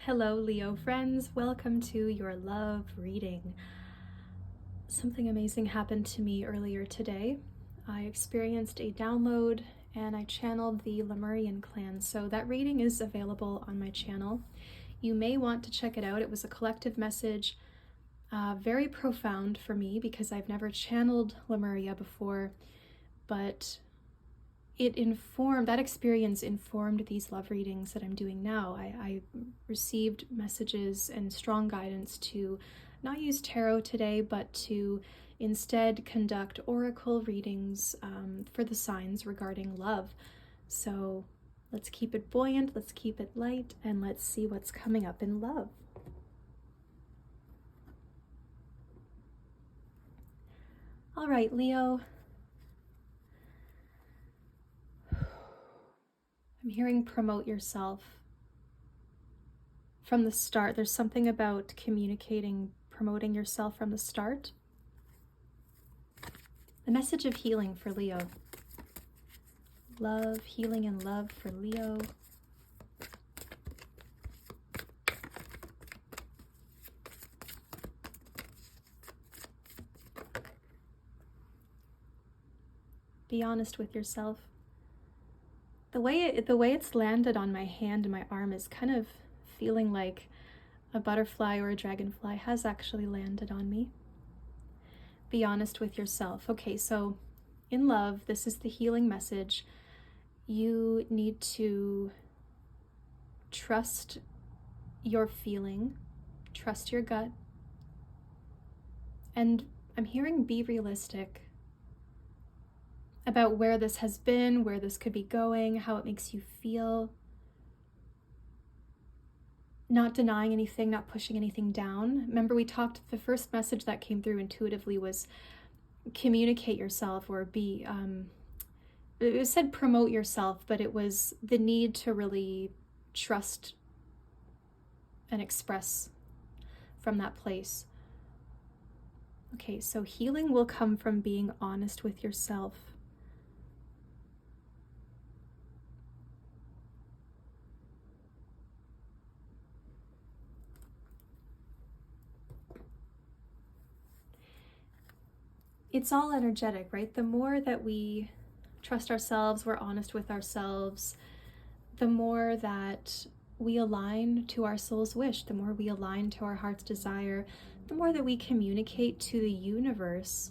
Hello, Leo friends. Welcome to your love reading. Something amazing happened to me earlier today. I experienced a download and I channeled the Lemurian clan. So that reading is available on my channel. You may want to check it out. It was a collective message, very profound for me because I've never channeled Lemuria before, but that experience informed these love readings that I'm doing now. I received messages and strong guidance to not use tarot today, but to instead conduct oracle readings for the signs regarding love. So let's keep it buoyant, let's keep it light, and let's see what's coming up in love. All right, Leo. I'm hearing promote yourself. From the start, there's something about communicating, promoting yourself from the start. The message of healing for Leo. Love, healing, and love for Leo. Be honest with yourself. The way it's landed on my hand and my arm is kind of feeling like a butterfly or a dragonfly has actually landed on me. Be honest with yourself. Okay, so in love, this is the healing message. You need to trust your feeling, trust your gut, and I'm hearing be realistic about where this has been, where this could be going, how it makes you feel. Not denying anything, not pushing anything down. Remember, we talked, the first message that came through intuitively was communicate yourself, or be, it said promote yourself, but it was the need to really trust and express from that place. Okay, so healing will come from being honest with yourself. It's all energetic, right? The more that we trust ourselves, we're honest with ourselves, the more that we align to our soul's wish, the more we align to our heart's desire, the more that we communicate to the universe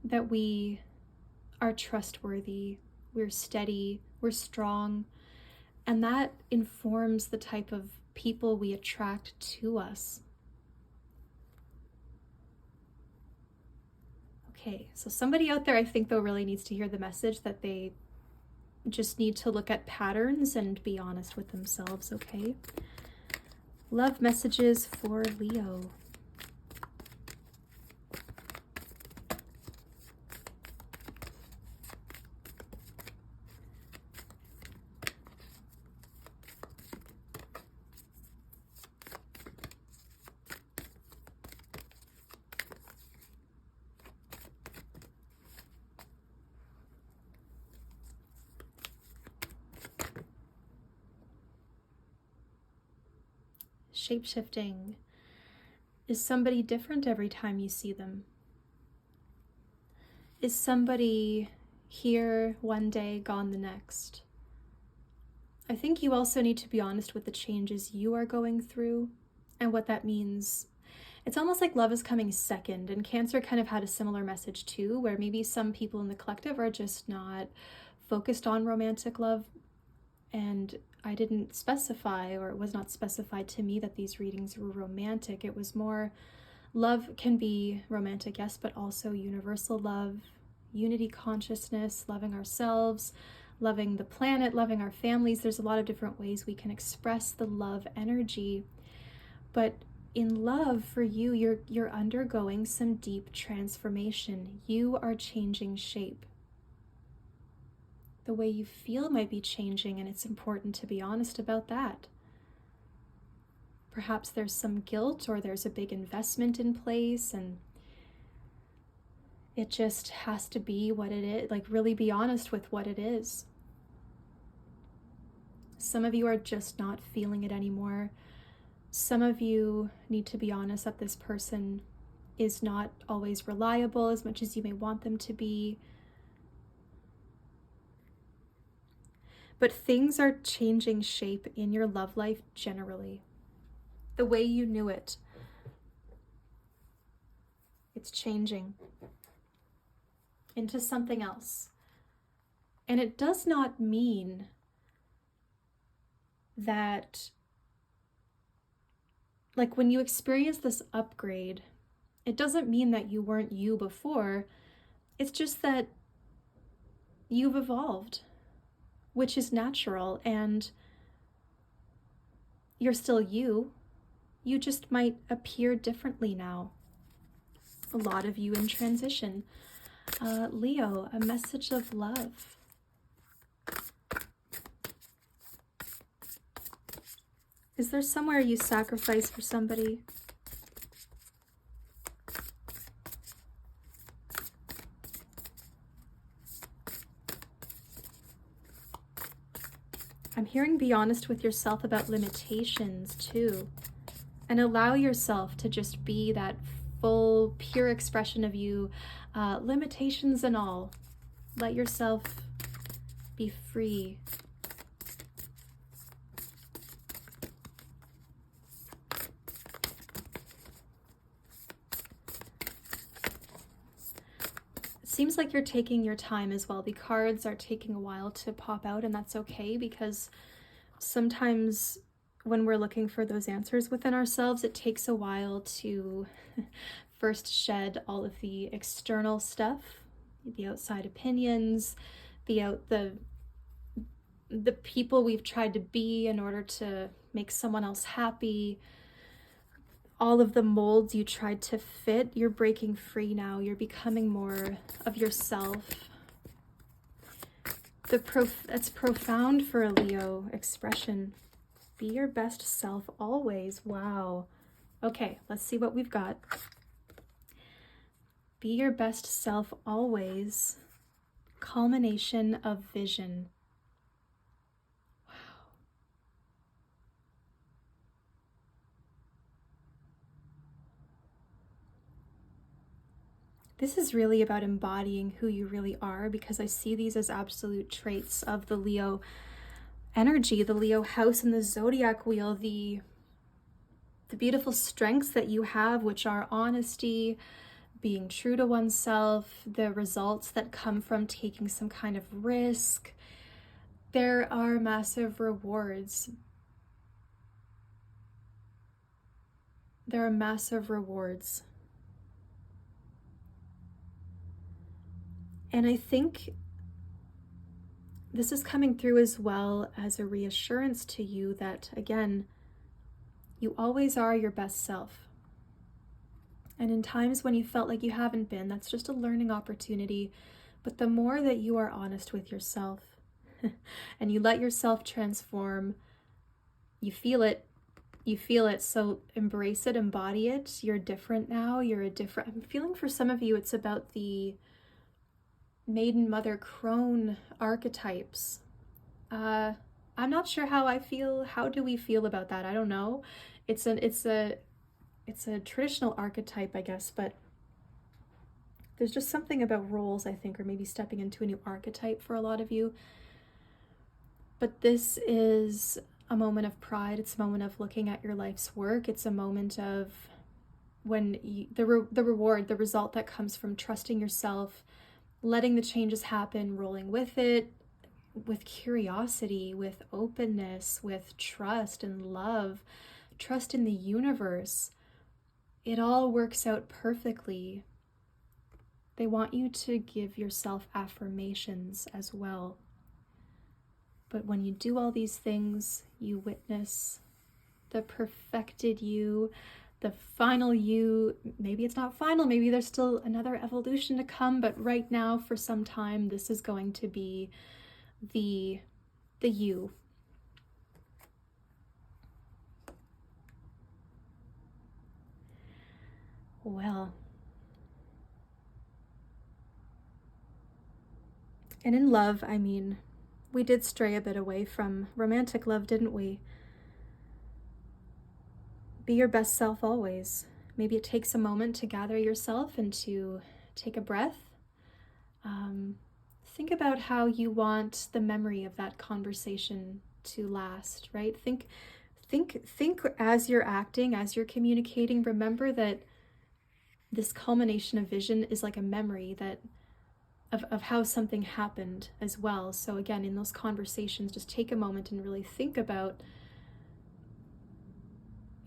that we are trustworthy, we're steady, we're strong, and that informs the type of people we attract to us. Okay, so somebody out there, I think, though, really needs to hear the message that they just need to look at patterns and be honest with themselves, okay? Love messages for Leo. Shape-shifting. Is somebody different every time you see them? Is somebody here one day, gone the next? I think you also need to be honest with the changes you are going through and what that means. It's almost like love is coming second, and Cancer kind of had a similar message too, where maybe some people in the collective are just not focused on romantic love, and I didn't specify, or it was not specified to me, that these readings were romantic. It was more, love can be romantic, yes, but also universal love, unity consciousness, loving ourselves, loving the planet, loving our families. There's a lot of different ways we can express the love energy. But in love, for you, you're undergoing some deep transformation. You are changing shape. The way you feel might be changing, and it's important to be honest about that. Perhaps there's some guilt, or there's a big investment in place, and it just has to be what it is. Like, really be honest with what it is. Some of you are just not feeling it anymore. Some of you need to be honest that this person is not always reliable as much as you may want them to be. But things are changing shape in your love life generally. The way you knew it, it's changing into something else. And it does not mean that, like, when you experience this upgrade, it doesn't mean that you weren't you before. It's just that you've evolved, which is natural, and you're still you. You just might appear differently now. A lot of you in transition. Leo, a message of love. Is there somewhere you sacrifice for somebody? I'm hearing be honest with yourself about limitations too, and allow yourself to just be that full, pure expression of you, limitations and all. Let yourself be free. Seems like you're taking your time as well. The cards are taking a while to pop out, and that's okay, because sometimes when we're looking for those answers within ourselves, it takes a while to first shed all of the external stuff, the outside opinions, the people we've tried to be in order to make someone else happy. All of the molds you tried to fit, you're breaking free now. You're becoming more of yourself. That's profound for a Leo expression. Be your best self always. Wow. Okay, let's see what we've got. Be your best self always. Culmination of vision. This is really about embodying who you really are, because I see these as absolute traits of the Leo energy, the Leo house and the zodiac wheel, the beautiful strengths that you have, which are honesty, being true to oneself, the results that come from taking some kind of risk. There are massive rewards. There are massive rewards. And I think this is coming through as well as a reassurance to you that, again, you always are your best self. And in times when you felt like you haven't been, that's just a learning opportunity. But the more that you are honest with yourself and you let yourself transform, you feel it. You feel it, so embrace it, embody it. You're different now. I'm feeling for some of you, it's about the maiden, mother, crone archetypes. I'm not sure how I feel. How do we feel about that? I don't know. It's a traditional archetype, I guess, but there's just something about roles, I think, or maybe stepping into a new archetype for a lot of you. But this is a moment of pride. It's a moment of looking at your life's work. It's a moment of when the reward, the result that comes from trusting yourself, letting the changes happen, rolling with it, with curiosity, with openness, with trust and love, trust in the universe. It all works out perfectly. They want you to give yourself affirmations as well. But when you do all these things, you witness the perfected you, the final you. Maybe it's not final, maybe there's still another evolution to come, but right now, for some time, this is going to be the you. Well, and in love, I mean, We did stray a bit away from romantic love, didn't we? Be your best self always. Maybe it takes a moment to gather yourself and to take a breath. Think about how you want the memory of that conversation to last, right? Think as you're acting, as you're communicating, remember that this culmination of vision is like a memory that of how something happened as well. So again, in those conversations, just take a moment and really think about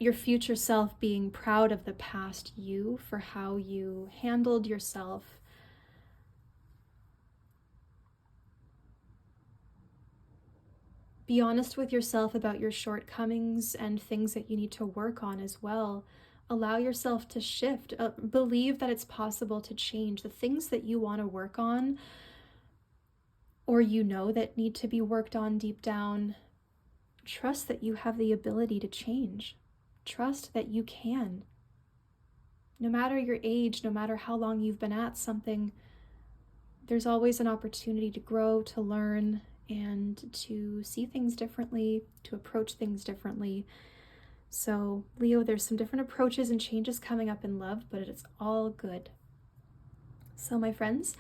your future self being proud of the past you for how you handled yourself. Be honest with yourself about your shortcomings and things that you need to work on as well. Allow yourself to shift. Believe that it's possible to change the things that you want to work on, or you know that need to be worked on deep down. Trust that you have the ability to change. Trust that you can. No matter your age, no matter how long you've been at something, there's always an opportunity to grow, to learn, and to see things differently, to approach things differently. So, Leo, there's some different approaches and changes coming up in love, but it's all good. So, my friends,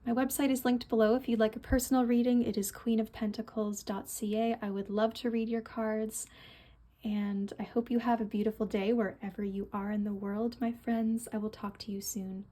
my website is linked below if you'd like a personal reading. It is queenofpentacles.ca. I would love to read your cards, and I hope you have a beautiful day wherever you are in the world, my friends. I will talk to you soon.